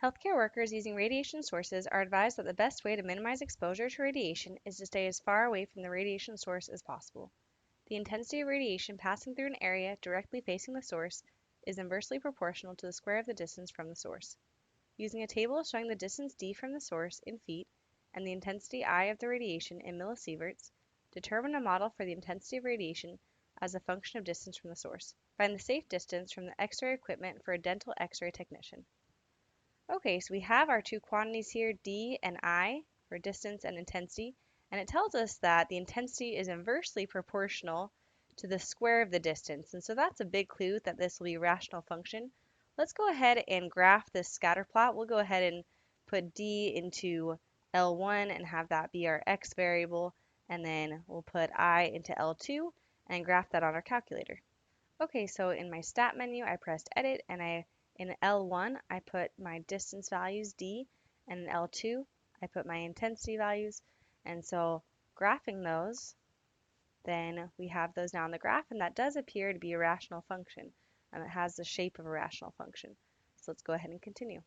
Healthcare workers using radiation sources are advised that the best way to minimize exposure to radiation is to stay as far away from the radiation source as possible. The intensity of radiation passing through an area directly facing the source is inversely proportional to the square of the distance from the source. Using a table showing the distance d from the source in feet and the intensity I of the radiation in millisieverts, determine a model for the intensity of radiation as a function of distance from the source. Find the safe distance from the X-ray equipment for a dental X-ray technician. Okay, so we have our two quantities here, d and I, for distance and intensity, and it tells us that the intensity is inversely proportional to the square of the distance. And so that's a big clue that this will be a rational function. Let's go ahead and graph this scatter plot. We'll go ahead and put d into L1 and have that be our x variable, and then we'll put I into L2 and graph that on our calculator. Okay, so in my stat menu, I pressed edit, and in L1, I put my distance values d, and in L2, I put my intensity values. And so graphing those, then we have those now in the graph, and that does appear to be a rational function. It has the shape of a rational function. So let's go ahead and continue.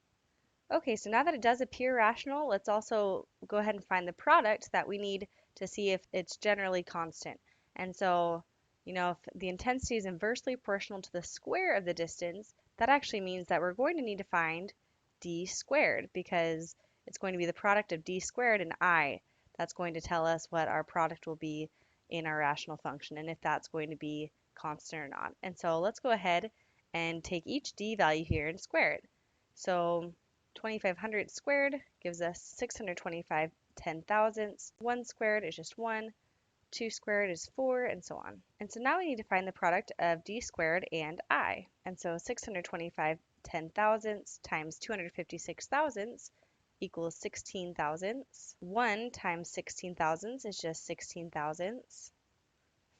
Okay, so now that it does appear rational, let's also go ahead and find the product that we need to see if it's generally constant. And so, if the intensity is inversely proportional to the square of the distance, that actually means that we're going to need to find d squared, because it's going to be the product of d squared and I. That's going to tell us what our product will be in our rational function, and if that's going to be constant or not. And so let's go ahead and take each d value here and square it. So 2500 squared gives us 625 10,000ths. 1 squared is just 1. 2 squared is 4, and so on. And so now we need to find the product of d squared and I. And so 625 10,000ths times 256 thousandths equals 16 thousandths. 1 times 16 thousandths is just 16 thousandths.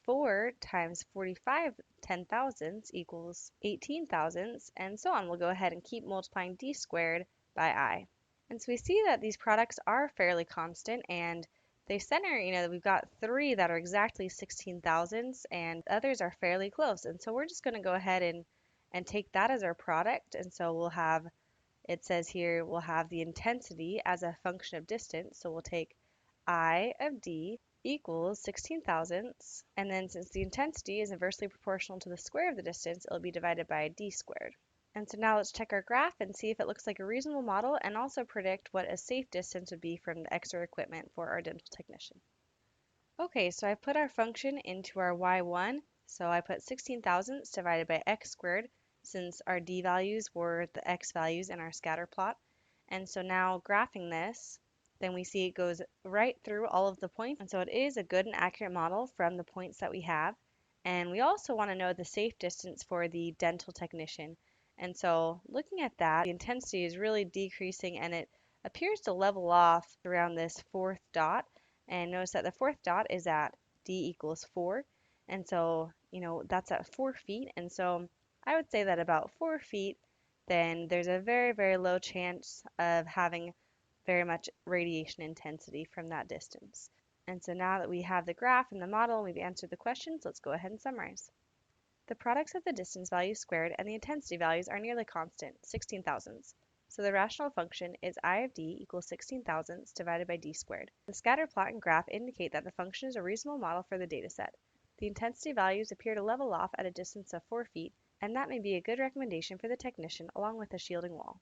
4 times 45 10,000ths equals 18 thousandths, and so on. We'll go ahead and keep multiplying d squared by I. And so we see that these products are fairly constant, and they center, we've got 3 that are exactly 16 thousandths, and others are fairly close. And so we're just going to go ahead and take that as our product. And so we'll have, it says here, we'll have the intensity as a function of distance. So we'll take I of d equals 16 thousandths, and then since the intensity is inversely proportional to the square of the distance, it'll be divided by d squared. And so now let's check our graph and see if it looks like a reasonable model, and also predict what a safe distance would be from the X-ray equipment for our dental technician. Okay, so I put our function into our y1, so I put 16 thousandths divided by x squared, since our d values were the x values in our scatter plot. And so now graphing this, then we see it goes right through all of the points. And so it is a good and accurate model from the points that we have. And we also want to know the safe distance for the dental technician. And so looking at that, the intensity is really decreasing, and it appears to level off around this fourth dot. And notice that the fourth dot is at d equals 4. And so, that's at 4 feet. And so I would say that about 4 feet, then there's a very, very low chance of having very much radiation intensity from that distance. And so now that we have the graph and the model and we've answered the questions, let's go ahead and summarize. The products of the distance value squared and the intensity values are nearly constant, 16 thousandths. So the rational function is I of d equals 16 thousandths divided by d squared. The scatter plot and graph indicate that the function is a reasonable model for the dataset. The intensity values appear to level off at a distance of 4 feet, and that may be a good recommendation for the technician along with a shielding wall.